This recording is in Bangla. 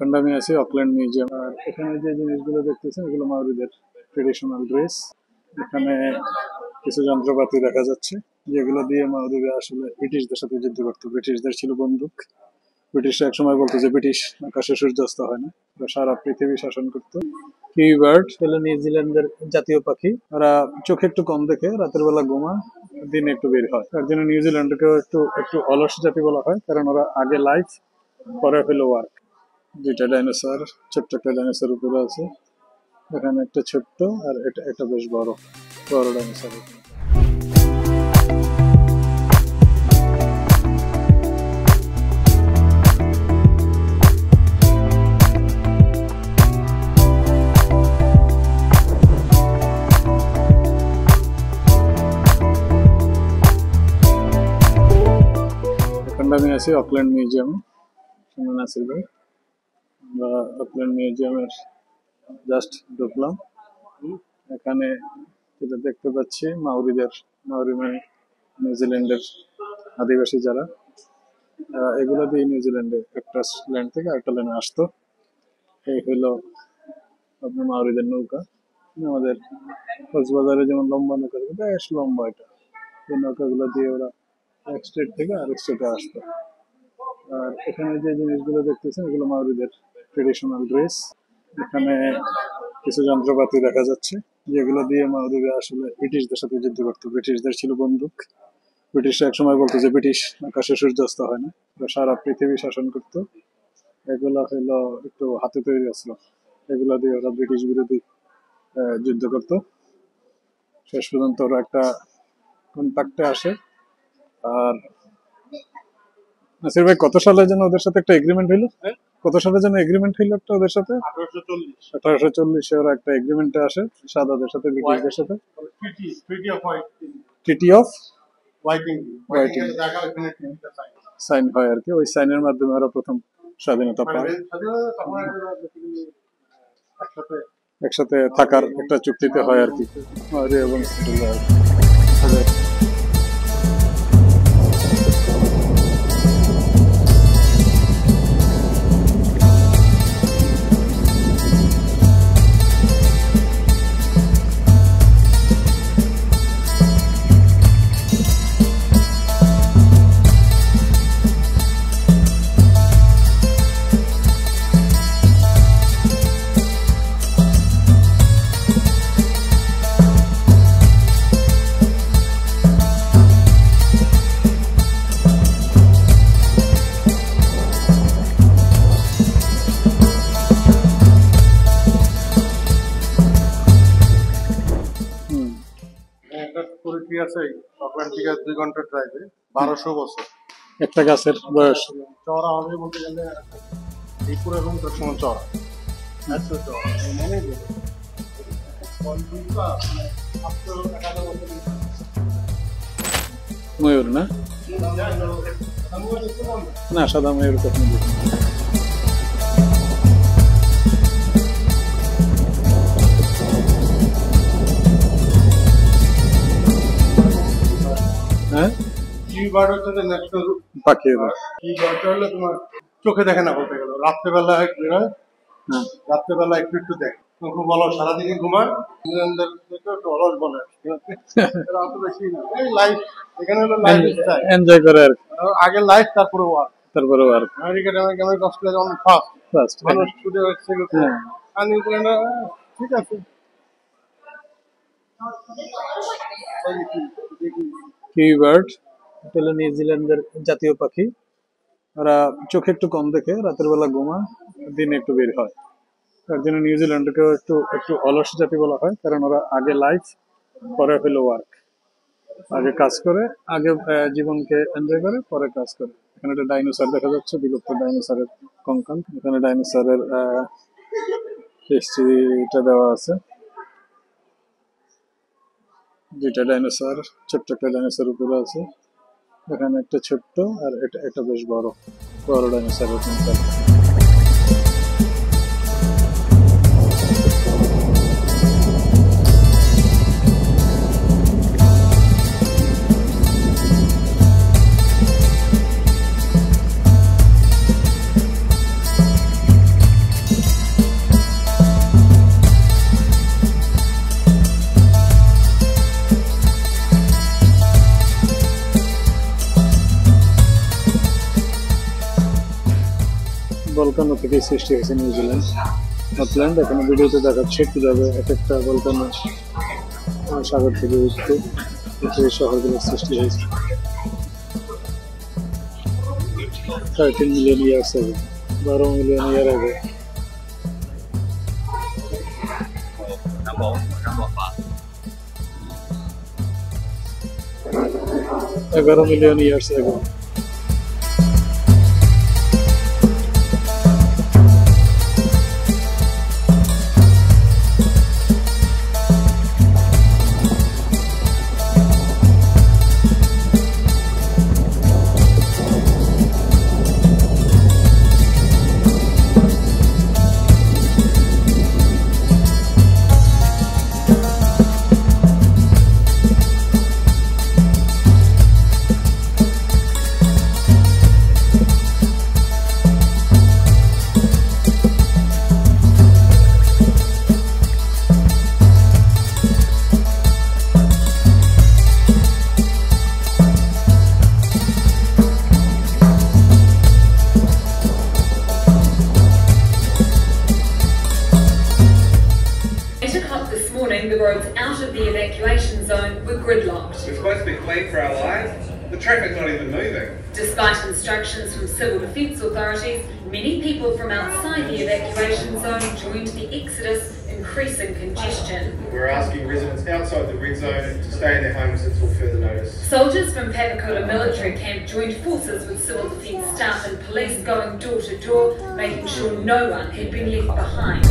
এখন আমি আছি অকল্যান্ড মিউজিয়াম। আর এখানে যে জিনিসগুলো দেখতেছেন এগুলো মাওরিদের ট্রেডিশনাল ড্রেস। এখানে কিছু যন্ত্রপাতি দেখা যাচ্ছে যেগুলো দিয়ে মাওরিরা আসলে ব্রিটিশদের সাথে যুদ্ধ করতো। ব্রিটিশদের ছিল বন্দুক। ব্রিটিশরা একসময় বলতো যে ব্রিটিশ আকাশে সূর্যাস্ত হয় না, ওরা সারা পৃথিবী শাসন করতো। কিউই বার্ড হলো নিউজিল্যান্ডের জাতীয় পাখি। ওরা চোখে একটু কম দেখে, রাতের বেলা ঘুমায়, দিনে একটু বের হয়। তার জন্য নিউজিল্যান্ডকেও একটু একটু অলস জাতি বলা হয়, কারণ ওরা আগে লাইফ পরে হলো ওয়ার্ক। দুইটা ডাইনোসর, ছোট্ট একটা ডাইনোসর উপরে আছে। এখানে একটা ছোট্ট আর এটা একটা বেশ বড় বড় ডাইনোসর। এখন আমি আছি অকল্যান্ড মিউজিয়ামে। শুনুন নাসির ভাই, আমরা অকল্যান্ড মিউজিয়ামের জাস্ট ঢুকলাম। এখানে যেটা দেখতে পাচ্ছি মাউরি মানে নিউজিল্যান্ডের আদিবাসী যারা, এগুলো দিয়ে নিউজিল্যান্ডে একটা ল্যান্ড থেকে আরেকটা ল্যান্ডে আসতো। এই হলো আপনার মাউরিদের নৌকা। আমাদের কক্সবাজারে যেমন লম্বা নৌকা, বেশ লম্বা এটা। এই নৌকাগুলো দিয়ে ওরা এক স্টেট থেকে আরেক স্টেটে আসতো। আর এখানে যে জিনিসগুলো দেখতেছেন এগুলো মাওরিদের ট্রেডিশনাল ড্রেস। এখানে কিছু যন্ত্রপাতি দেখা যাচ্ছে যেগুলো দিয়ে মাওরিরা আসলে ব্রিটিশদের সাথে যুদ্ধ করতো। ব্রিটিশদের ছিল বন্দুক। ব্রিটিশরা একসময় বলতো যে ব্রিটিশ আকাশে সূর্যাস্ত হয় না, ওরা সারা পৃথিবী শাসন করতো। এগুলো হলো একটু হাতে তৈরি আসলো, এগুলো দিয়ে ওরা ব্রিটিশ বিরোধী যুদ্ধ করতো। শেষ পর্যন্ত ওরা একটা কন্ট্যাক্টে আসে। আর নাসির ভাই, কত সালে যেন ওদের সাথে একটা এগ্রিমেন্ট হইলো? কত সালে যেন এগ্রিমেন্ট হইলো একটা ওদের সাথে? 1840 ওরা একটা এগ্রিমেন্টে আসে সাদাদের সাথে, ব্রিটিশদের সাথে। ট্রিটি অফ হোয়াইটিং সাইন হয় আর কি। ওই সাইনের মাধ্যমে ওরা প্রথম স্বাধীনতা পায়। একসাথে থাকার একটা চুক্তিতে হয় আর কি, মাওরি এবং আছে। অকল্যান্ড থেকে 2 ঘন্টা ড্রাইভে, 1200 বছর একটা গাছের বয়স। চওড়া হবে বলতে গেলে এই পুরো রুমটার সমান চওড়া, এত চওড়া মানে ময়ূর না? না, সাদা ময়ূর কখনো দেখি। হ্যাঁ, কিউই বার্ড হচ্ছে ন্যাশনাল পাখি। কিউই বার্ডটা হলো তোমার চোখে দেখে না বলতে গেলে, রাত্রেবেলা বেরোয়, রাত্রেবেলা একটু একটু দেখে। খুব অলস, সারাদিনই ঘুমায়। একটু অলস বলে অত বেশি না। এই লাইফ এখানে হলো লাইফ স্টাইল এনজয় করে আর আগে লাইফ তারপরে ওয়ার্ক। তারপরে আর আমেরিকাতে অস্ট্রেলিয়া যেমন ফার্স্ট মানুষ ছুটে হচ্ছে, আর নিউজিল্যান্ডে ঠিক আছে। কিউই বার্ড হলো নিউজিল্যান্ডের জাতীয় পাখি। ওরা চোখে একটু কম দেখে, রাতের বেলা ঘুমায়, দিনে একটু বের হয়। তার জন্য নিউজিল্যান্ডকেও একটু একটু অলস জাতি বলা হয়, কারণ ওরা আগে লাইফ পরে হলো ওয়ার্ক। আগে কাজ করে, আগে জীবনকে এনজয় করে, পরে কাজ করে। এখানে একটা ডাইনোসর দেখা যাচ্ছে, বিলুপ্ত ডাইনোসরের কঙ্কাল। এখানে ডাইনোসরের হিস্ট্রিটা দেওয়া আছে। দুইটা ডাইনোসর, ছোট্ট একটা ডাইনোসর উপরে আছে। এখানে একটা ছোট্ট আর এটা একটা বেশ বড় বড় ডাইনোসরের কঙ্কাল। ভলকানো থেকে সৃষ্টি হয়েছে নিউজিল্যান্ড অকল্যান্ড। এখানে ভিডিওতে দেখাচ্ছে কীভাবে এক একটা ভলকানো সাগর থেকে উঠতে এই শহরগুলোর সৃষ্টি হয়েছে 13 মিলিয়ন ইয়ার্স আগে, 12 মিলিয়ন ইয়ার আগে। $11 মিলিয়ন ইয়ার্স আগে। The roads out of the evacuation zone were gridlocked. We're supposed to be clean for our lives. The traffic's not even moving. Despite instructions from civil defence authorities, many people from outside the evacuation zone joined the exodus, increasing congestion. We're asking residents outside the red zone to stay in their homes until further notice. Soldiers from Papakura military camp joined forces with civil defence staff and police, going door to door, making sure no one had been left behind.